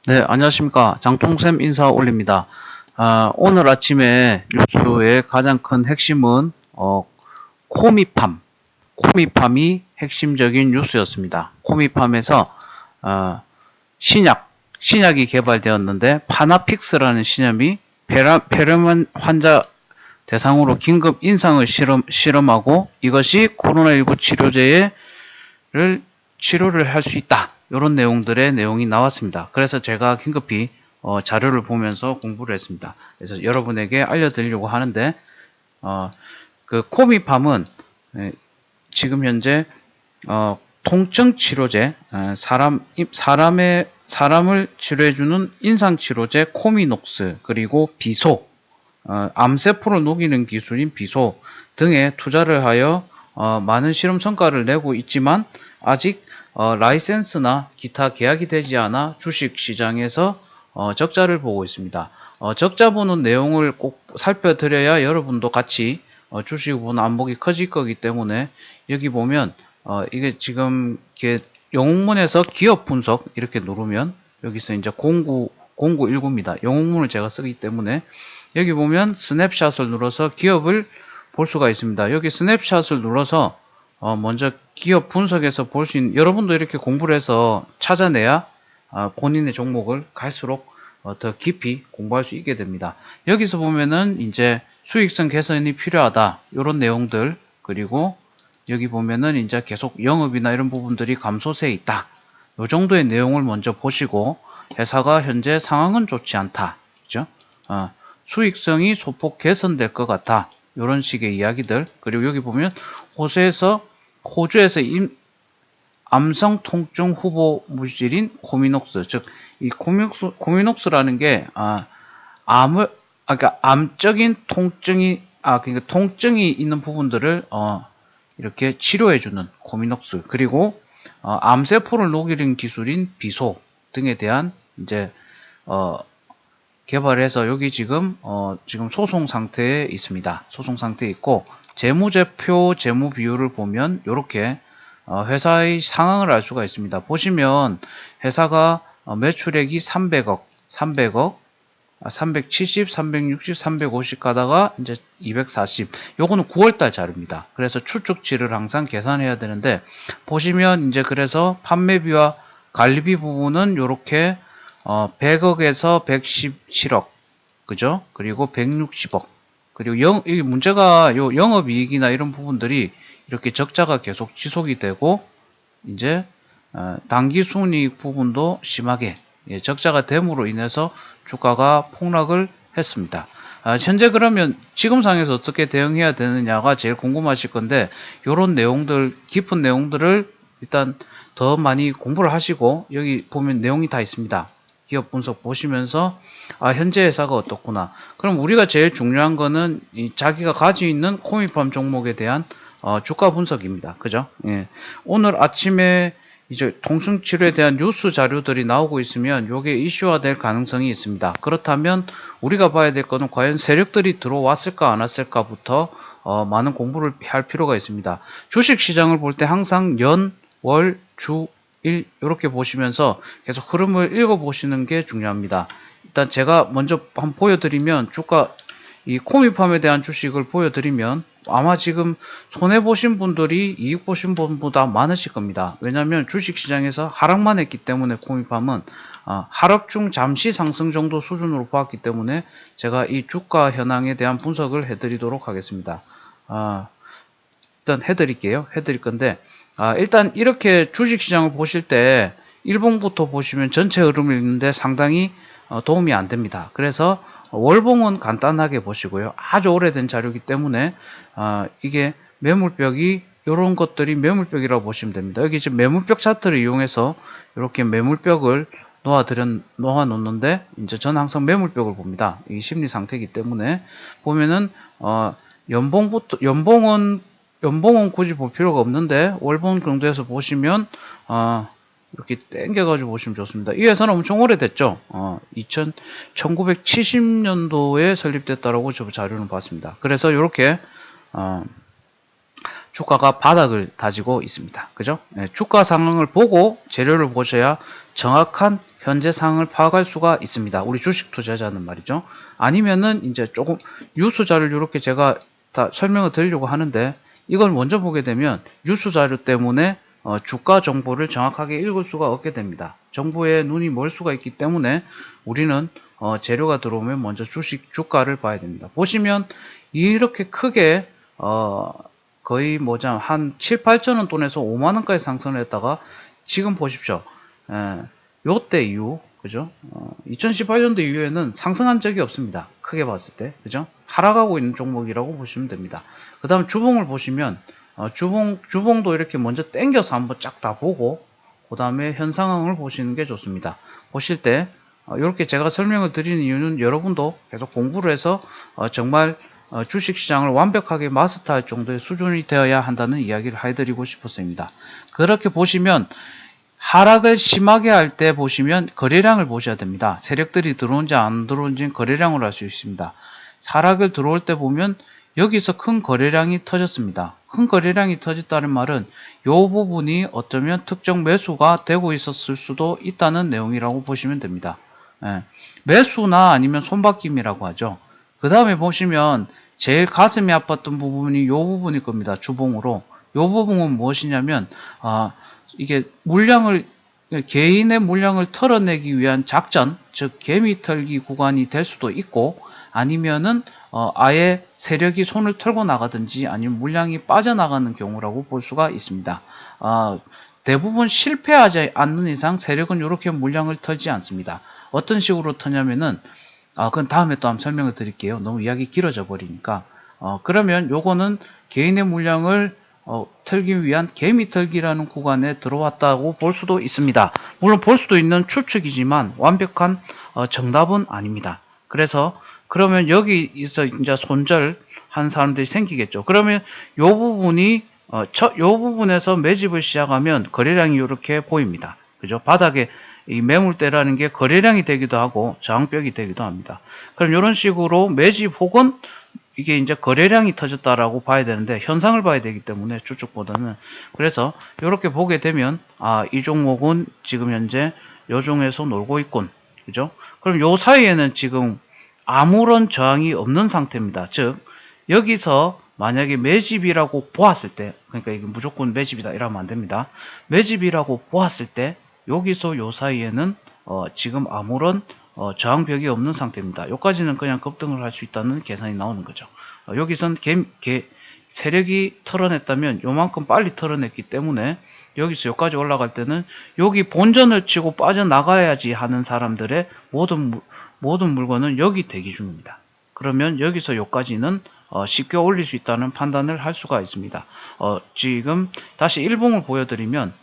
네, 안녕하십니까. 장통샘 인사 올립니다. 오늘 아침에 뉴스의 가장 큰 핵심은, 코미팜. 코미팜이 핵심적인 뉴스였습니다. 코미팜에서, 어, 신약이 개발되었는데, 파나픽스라는 신약이 폐렴 환자 대상으로 긴급 임상을 실험하고 이것이 코로나19 치료를 할 수 있다. 이런 내용들의 내용이 나왔습니다. 그래서 제가 긴급히 자료를 보면서 공부를 했습니다. 그래서 여러분에게 알려드리려고 하는데 그 코미팜은 지금 현재 통증 치료제, 사람을 치료해주는 인상 치료제 코미녹스, 그리고 비소, 암세포를 녹이는 기술인 비소 등에 투자를 하여 많은 실험 성과를 내고 있지만 아직 라이센스나 기타 계약이 되지 않아 주식 시장에서 적자를 보고 있습니다. 적자 보는 내용을 꼭 살펴드려야 여러분도 같이 주식 보는 안목이 커질 거기 때문에 여기 보면 이게 지금 이렇게 영웅문에서 기업 분석 이렇게 누르면 여기서 이제 0919입니다. 영웅문을 제가 쓰기 때문에 여기 보면 스냅샷을 눌러서 기업을 볼 수가 있습니다. 여기 스냅샷을 눌러서 먼저 기업 분석에서 볼 수 있는, 여러분도 이렇게 공부를 해서 찾아내야 본인의 종목을 갈수록 더 깊이 공부할 수 있게 됩니다. 여기서 보면은 이제 수익성 개선이 필요하다 이런 내용들, 그리고 여기 보면은 이제 계속 영업이나 이런 부분들이 감소세에 있다, 이 정도의 내용을 먼저 보시고, 회사가 현재 상황은 좋지 않다, 그죠? 수익성이 소폭 개선될 것 같아, 이런 식의 이야기들. 그리고 여기 보면 호주에서 암성 통증 후보 물질인 코미녹스, 즉 이 코미녹스라는 게 그러니까 암적인 통증이 그러니까 통증이 있는 부분들을 이렇게 치료해주는 코미녹스, 그리고 암세포를 녹이는 기술인 비소 등에 대한 이제 어, 개발해서 여기 지금 소송 상태에 있습니다. 소송 상태에 있고, 재무제표 재무 비율을 보면 이렇게 회사의 상황을 알 수가 있습니다. 보시면 회사가 매출액이 300억, 370, 360, 350 가다가 이제 240. 요거는 9월달 자료입니다. 그래서 추측치를 항상 계산해야 되는데, 보시면 이제 그래서 판매비와 관리비 부분은 요렇게 100억에서 117억, 그죠? 그리고 160억. 그리고 이 문제가 요 영업이익이나 이런 부분들이 이렇게 적자가 계속 지속이 되고, 이제 단기 순이익 부분도 심하게 적자가 됨으로 인해서 주가가 폭락을 했습니다. 현재 그러면 지금 상에서 어떻게 대응해야 되느냐가 제일 궁금하실 건데, 이런 내용들, 깊은 내용들을 일단 더 많이 공부를 하시고, 여기 보면 내용이 다 있습니다. 기업 분석 보시면서 현재 회사가 어떻구나. 그럼 우리가 제일 중요한 거는 자기가 가지고 있는 코미팜 종목에 대한 주가 분석입니다. 그죠? 예. 오늘 아침에 이제 통증치료에 대한 뉴스 자료들이 나오고 있으면 이게 이슈화 될 가능성이 있습니다. 그렇다면 우리가 봐야 될 거는 과연 세력들이 들어왔을까 안 왔을까부터 많은 공부를 할 필요가 있습니다. 주식 시장을 볼 때 항상 연, 월, 주, 일 이렇게 보시면서 계속 흐름을 읽어 보시는 게 중요합니다. 일단 제가 먼저 한번 보여드리면, 이 코미팜에 대한 주식을 보여드리면 아마 지금 손해보신 분들이 이익 보신 분보다 많으실 겁니다. 왜냐하면 주식시장에서 하락만 했기 때문에, 코미팜은 하락 중 잠시 상승 정도 수준으로 보았기 때문에 제가 이 주가 현황에 대한 분석을 해드리도록 하겠습니다. 일단 해드릴 건데, 일단 이렇게 주식시장을 보실 때 일봉부터 보시면 전체 흐름을 읽는데 상당히 도움이 안 됩니다. 그래서 월봉은 간단하게 보시고요. 아주 오래된 자료이기 때문에 이게 매물벽이, 이런 것들이 매물벽이라고 보시면 됩니다. 여기 지금 매물벽 차트를 이용해서 이렇게 매물벽을 놓아 놓는데, 이제 저는 항상 매물벽을 봅니다. 이 심리 상태이기 때문에. 보면은 연봉은 굳이 볼 필요가 없는데, 월봉 정도에서 보시면 이렇게 땡겨가지고 보시면 좋습니다. 이 회사는 엄청 오래됐죠. 1970년도에 설립됐다라고 저 자료는 봤습니다. 그래서 이렇게 주가가 바닥을 다지고 있습니다. 그죠? 네, 주가 상황을 보고 재료를 보셔야 정확한 현재 상황을 파악할 수가 있습니다. 우리 주식 투자자는 말이죠. 아니면은 이제 조금 뉴스 자료를 이렇게 제가 다 설명을 드리려고 하는데 이걸 먼저 보게 되면 뉴스 자료 때문에 주가 정보를 정확하게 읽을 수가 없게 됩니다. 정보에 눈이 멀 수가 있기 때문에 우리는 재료가 들어오면 먼저 주식 주가를 봐야 됩니다. 보시면 이렇게 크게 거의 한 7, 8천 원 돈에서 5만 원까지 상승을 했다가 지금 보십시오. 요때 이후 그죠? 2018년도 이후에는 상승한 적이 없습니다. 크게 봤을 때 그죠? 하락하고 있는 종목이라고 보시면 됩니다. 그 다음 주봉을 보시면 주봉도 이렇게 먼저 당겨서 한번 쫙 다 보고 그 다음에 현 상황을 보시는 게 좋습니다. 보실 때 이렇게 제가 설명을 드리는 이유는 여러분도 계속 공부를 해서 정말 주식시장을 완벽하게 마스터할 정도의 수준이 되어야 한다는 이야기를 해드리고 싶었습니다. 그렇게 보시면 하락을 심하게 할 때 보시면 거래량을 보셔야 됩니다. 세력들이 들어온지 안 들어온지는 거래량으로 알 수 있습니다. 하락을 들어올 때 보면 여기서 큰 거래량이 터졌습니다. 큰 거래량이 터졌다는 말은 이 부분이 어쩌면 특정 매수가 되고 있었을 수도 있다는 내용이라고 보시면 됩니다. 매수나 아니면 손바뀜이라고 하죠. 그 다음에 보시면 제일 가슴이 아팠던 부분이 이 부분일 겁니다. 주봉으로. 이 부분은 무엇이냐면 이게 개인의 물량을 털어내기 위한 작전, 즉 개미 털기 구간이 될 수도 있고 아니면은 아예 세력이 손을 털고 나가든지 아니면 물량이 빠져나가는 경우라고 볼 수가 있습니다. 대부분 실패하지 않는 이상 세력은 이렇게 물량을 털지 않습니다. 어떤 식으로 터냐면은 그건 다음에 또 한번 설명을 드릴게요. 너무 이야기 길어져 버리니까. 그러면 요거는 개인의 물량을 털기 위한 개미 털기라는 구간에 들어왔다고 볼 수도 있습니다. 물론 볼 수도 있는 추측이지만 완벽한 정답은 아닙니다. 그래서 그러면 여기서 이제 손절한 사람들이 생기겠죠. 그러면 요 부분이 요 부분에서 매집을 시작하면 거래량이 이렇게 보입니다. 그죠? 바닥에 이 매물대라는 게 거래량이 되기도 하고 저항벽이 되기도 합니다. 그럼 이런 식으로 매집 혹은 이게 이제 거래량이 터졌다라고 봐야 되는데 현상을 봐야 되기 때문에 추측보다는 그래서 이렇게 보게 되면 이 종목은 지금 현재 요 중에서 놀고 있군. 그죠? 그럼 요 사이에는 지금 아무런 저항이 없는 상태입니다. 즉 여기서 만약에 매집이라고 보았을 때 그러니까 이게 무조건 매집이다 이러면 안 됩니다. 매집이라고 보았을 때 여기서 요 사이에는 지금 아무런 저항벽이 없는 상태입니다. 여기까지는 그냥 급등을 할 수 있다는 계산이 나오는 거죠. 여기선 세력이 털어냈다면 요만큼 빨리 털어냈기 때문에 여기서 여기까지 올라갈 때는 여기 본전을 치고 빠져나가야지 하는 사람들의 모든 물건은 여기 대기 중입니다. 그러면 여기서 여기까지는 쉽게 올릴 수 있다는 판단을 할 수가 있습니다. 지금 다시 일봉을 보여드리면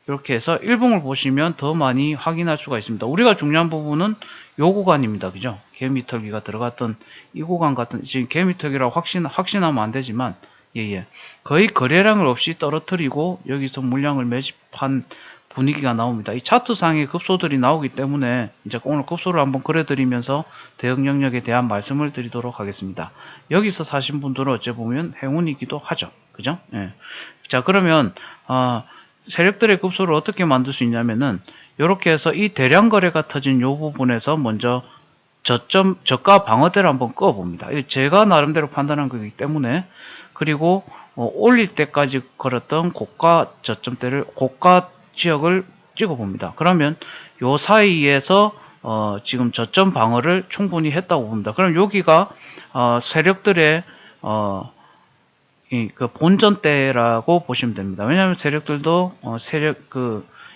이렇게 해서 일봉을 보시면 더 많이 확인할 수가 있습니다. 우리가 중요한 부분은 요 구간입니다. 그죠? 개미털기가 들어갔던 이 구간 같은 지금 개미털기라고 확신하면 안 되지만 거의 거래량을 없이 떨어뜨리고 여기서 물량을 매집한 분위기가 나옵니다. 이 차트상의 급소들이 나오기 때문에 이제 오늘 급소를 한번 그려드리면서 대응 영역에 대한 말씀을 드리도록 하겠습니다. 여기서 사신 분들은 어째 보면 행운이기도 하죠. 그죠? 예. 자, 그러면 세력들의 급소를 어떻게 만들 수 있냐면은 이렇게 해서 이 대량 거래가 터진 이 부분에서 먼저 저가 방어대를 한번 꺼 봅니다. 제가 나름대로 판단한 거기 때문에 그리고 올릴 때까지 걸었던 고가 저점대를 고가 지역을 찍어 봅니다. 그러면 요 사이에서 지금 저점 방어를 충분히 했다고 봅니다. 그럼 여기가 세력들의 그 본전대라고 보시면 됩니다. 왜냐하면 세력들도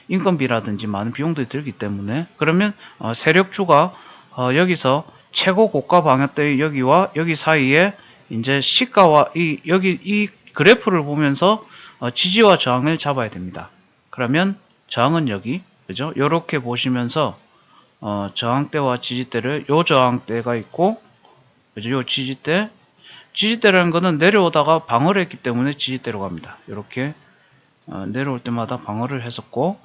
인건비라든지 많은 비용들이 들기 때문에 그러면 세력주가 여기서 최고 고가 방어대 여기와 여기 사이에 이제 시가와 이 그래프를 보면서 지지와 저항을 잡아야 됩니다. 그러면 저항은 여기 그죠? 이렇게 보시면서 저항대와 지지대를 요 저항대가 있고 그죠? 요 지지대라는 거는 내려오다가 방어를 했기 때문에 지지대로 갑니다. 이렇게 내려올 때마다 방어를 했었고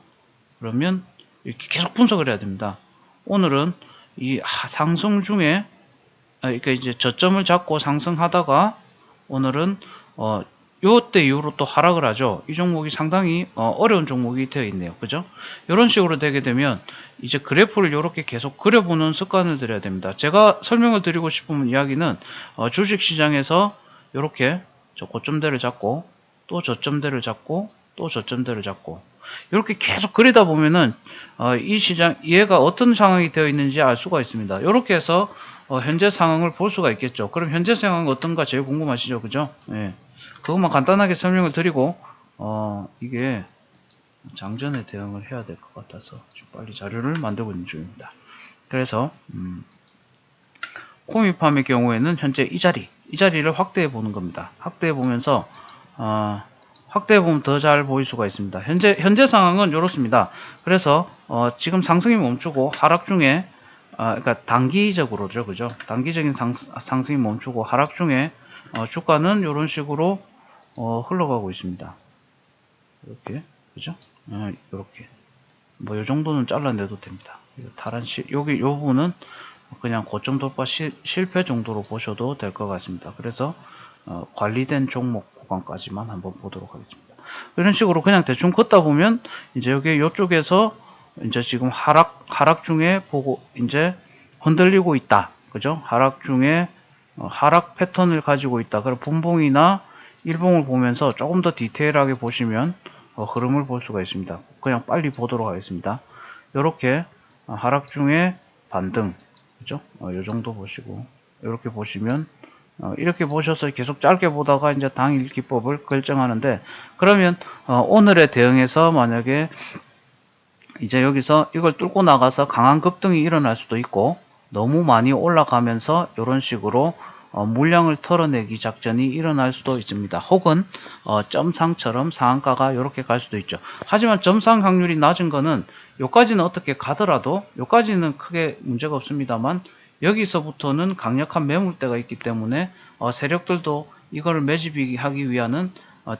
그러면 이렇게 계속 분석을 해야 됩니다. 오늘은 이 상승 중에 그러니까 이제 저점을 잡고 상승하다가 오늘은 요때 이후로 또 하락을 하죠. 이 종목이 상당히 어려운 종목이 되어 있네요. 그죠? 이런 식으로 되게 되면 이제 그래프를 이렇게 계속 그려보는 습관을 들여야 됩니다. 제가 설명을 드리고 싶은 이야기는 주식시장에서 이렇게 저 고점대를 잡고 또 저점대를 잡고 또 저점대를 잡고 이렇게 계속 그리다 보면은 이 시장 얘가 어떤 상황이 되어 있는지 알 수가 있습니다. 이렇게 해서 현재 상황을 볼 수가 있겠죠. 그럼 현재 상황은 어떤가 제일 궁금하시죠? 그죠? 예. 그것만 간단하게 설명을 드리고 이게 장전에 대응을 해야 될 것 같아서 좀 빨리 자료를 만들고 있는 중입니다. 그래서 코미팜의 경우에는 현재 이 자리를 확대해 보는 겁니다. 확대해 보면서 확대해 보면 더 잘 보일 수가 있습니다. 현재 상황은 이렇습니다. 그래서 지금 상승이 멈추고 하락 중에 그러니까 단기적으로죠, 그죠? 단기적인 상승이 멈추고 하락 중에 주가는 이런 식으로 흘러가고 있습니다. 이렇게, 그죠? 이렇게. 뭐, 요 정도는 잘라내도 됩니다. 여기, 요 부분은 그냥 고점 돌파 실패 정도로 보셔도 될 것 같습니다. 그래서, 관리된 종목 구간까지만 한번 보도록 하겠습니다. 이런 식으로 그냥 대충 걷다 보면, 이제 여기, 요쪽에서, 이제 지금 하락 중에 보고, 이제 흔들리고 있다. 그죠? 하락 중에, 하락 패턴을 가지고 있다. 그럼 분봉이나 일봉을 보면서 조금 더 디테일하게 보시면 흐름을 볼 수가 있습니다. 그냥 빨리 보도록 하겠습니다. 이렇게 하락 중에 반등, 그죠? 이 정도 보시고 이렇게 보시면 이렇게 보셔서 계속 짧게 보다가 이제 당일 기법을 결정하는데 그러면 오늘의 대응에서 만약에 이제 여기서 이걸 뚫고 나가서 강한 급등이 일어날 수도 있고 너무 많이 올라가면서 이런 식으로 물량을 털어내기 작전이 일어날 수도 있습니다. 혹은 점상처럼 상한가가 이렇게 갈 수도 있죠. 하지만 점상 확률이 낮은 거는 여기까지는 어떻게 가더라도 여기까지는 크게 문제가 없습니다만 여기서부터는 강력한 매물대가 있기 때문에 세력들도 이걸 매집하기 위한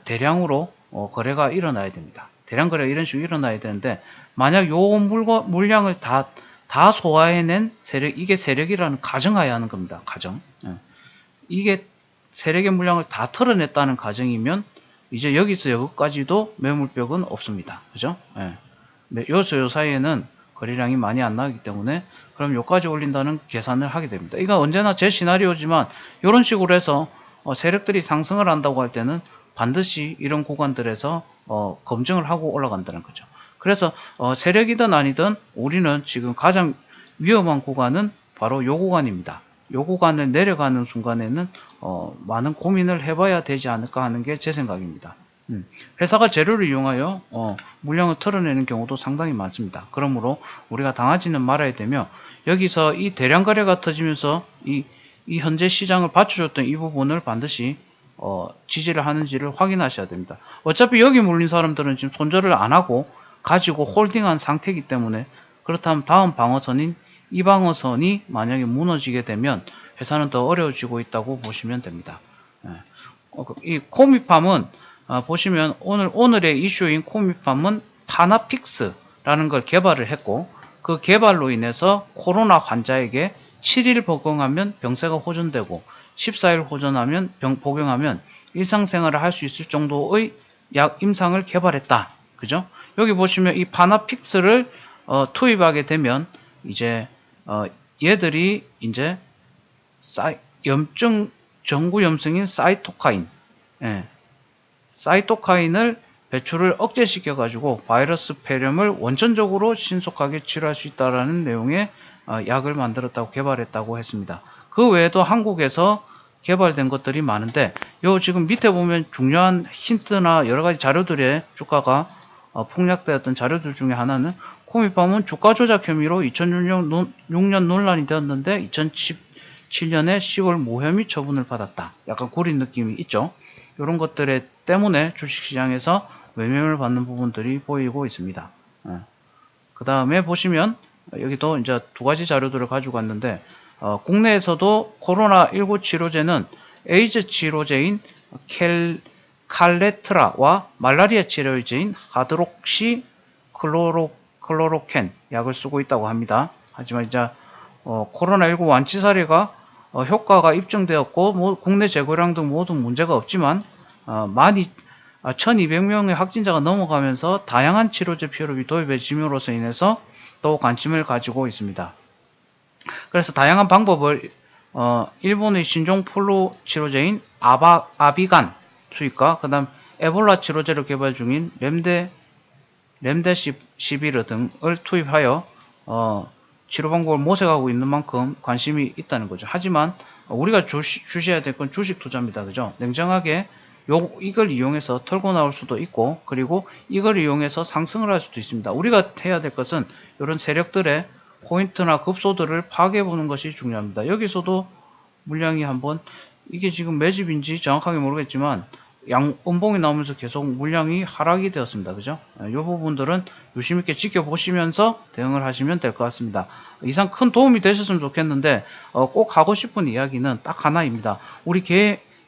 대량으로 거래가 일어나야 됩니다. 대량 거래가 이런 식으로 일어나야 되는데 만약 요 물량을 다 소화해낸 세력, 이게 세력이라는 가정하에 하는 겁니다. 가정. 이게 세력의 물량을 다 털어냈다는 가정이면 이제 여기서 여기까지도 매물벽은 없습니다. 그죠? 요 사이에는 거래량이 많이 안 나기 때문에 그럼 여기까지 올린다는 계산을 하게 됩니다. 이건 언제나 제 시나리오지만 이런 식으로 해서 세력들이 상승을 한다고 할 때는 반드시 이런 구간들에서 검증을 하고 올라간다는 거죠. 그래서 세력이든 아니든 우리는 지금 가장 위험한 구간은 바로 요 구간입니다. 요 구간을 내려가는 순간에는 많은 고민을 해봐야 되지 않을까 하는 게 제 생각입니다. 회사가 재료를 이용하여 물량을 털어내는 경우도 상당히 많습니다. 그러므로 우리가 당하지는 말아야 되며 여기서 이 대량 거래가 터지면서 이 현재 시장을 받쳐줬던 이 부분을 반드시 지지를 하는지를 확인하셔야 됩니다. 어차피 여기 몰린 사람들은 지금 손절을 안 하고 가지고 홀딩한 상태이기 때문에 그렇다면 다음 방어선인 이 방어선이 만약에 무너지게 되면 회사는 더 어려워지고 있다고 보시면 됩니다. 이 코미팜은 보시면 오늘의 이슈인 코미팜은 파나픽스라는 걸 개발을 했고 그 개발로 인해서 코로나 환자에게 7일 복용하면 병세가 호전되고 14일 복용하면 일상생활을 할 수 있을 정도의 약 임상을 개발했다. 그죠? 여기 보시면 이 파나픽스를 투입하게 되면 이제 얘들이 이제 전구 염증인 사이토카인을 배출을 억제시켜 가지고 바이러스 폐렴을 원천적으로 신속하게 치료할 수 있다라는 내용의 약을 만들었다고 개발했다고 했습니다. 그 외에도 한국에서 개발된 것들이 많은데 요 지금 밑에 보면 중요한 힌트나 여러 가지 자료들의 주가가 폭락되었던 자료들 중에 하나는 코미팜은 주가 조작 혐의로 2006년 논란이 되었는데 2017년에 10월 무혐의 처분을 받았다. 약간 구린 느낌이 있죠. 이런 것들 때문에 주식시장에서 외면을 받는 부분들이 보이고 있습니다. 그 다음에 보시면 여기도 이제 두 가지 자료들을 가지고 왔는데 국내에서도 코로나19 치료제는 에이즈 치료제인 칼레트라와 말라리아 치료제인 하드록시 클로로켄 약을 쓰고 있다고 합니다. 하지만 이제 코로나19 완치 사례가 효과가 입증되었고 국내 재고량 등 모두 문제가 없지만 1200명의 확진자가 넘어가면서 다양한 치료제 필요비 도입해짐으로써 인해서 또 관심을 가지고 있습니다. 그래서 다양한 방법을 일본의 신종 플루 치료제인 아비간 수입과 그다음 에볼라 치료제를 개발 중인 렘데시비르 등을 투입하여 치료 방법을 모색하고 있는 만큼 관심이 있다는 거죠. 하지만 우리가 주시해야 될 건 주식 투자입니다. 그죠? 냉정하게 이걸 이용해서 털고 나올 수도 있고, 그리고 이걸 이용해서 상승을 할 수도 있습니다. 우리가 해야 될 것은 이런 세력들의 포인트나 급소들을 파악해 보는 것이 중요합니다. 여기서도 물량이 한번, 이게 지금 매집인지 정확하게 모르겠지만 음봉이 나오면서 계속 물량이 하락이 되었습니다. 그죠? 이 부분들은 유심 있게 지켜보시면서 대응을 하시면 될 것 같습니다. 이상 큰 도움이 되셨으면 좋겠는데 꼭 하고 싶은 이야기는 딱 하나입니다. 우리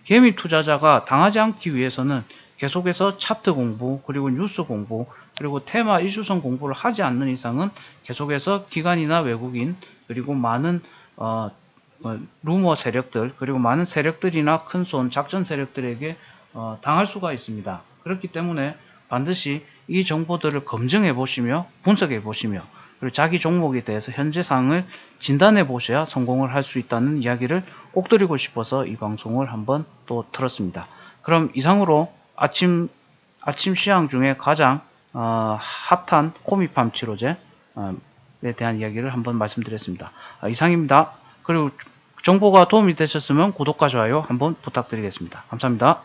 개미 투자자가 당하지 않기 위해서는 계속해서 차트 공부, 그리고 뉴스 공부, 그리고 테마 이슈성 공부를 하지 않는 이상은 계속해서 기관이나 외국인, 그리고 많은 루머 세력들, 그리고 많은 세력들이나 큰손 작전 세력들에게 당할 수가 있습니다. 그렇기 때문에 반드시 이 정보들을 검증해 보시며 분석해 보시며, 그리고 자기 종목에 대해서 현재 상황을 진단해 보셔야 성공을 할 수 있다는 이야기를 꼭 드리고 싶어서 이 방송을 한번 또 틀었습니다. 그럼 이상으로 아침 시황 중에 가장 핫한 코미팜 치료제에 대한 이야기를 한번 말씀드렸습니다. 이상입니다. 그리고 정보가 도움이 되셨으면 구독과 좋아요 한번 부탁드리겠습니다. 감사합니다.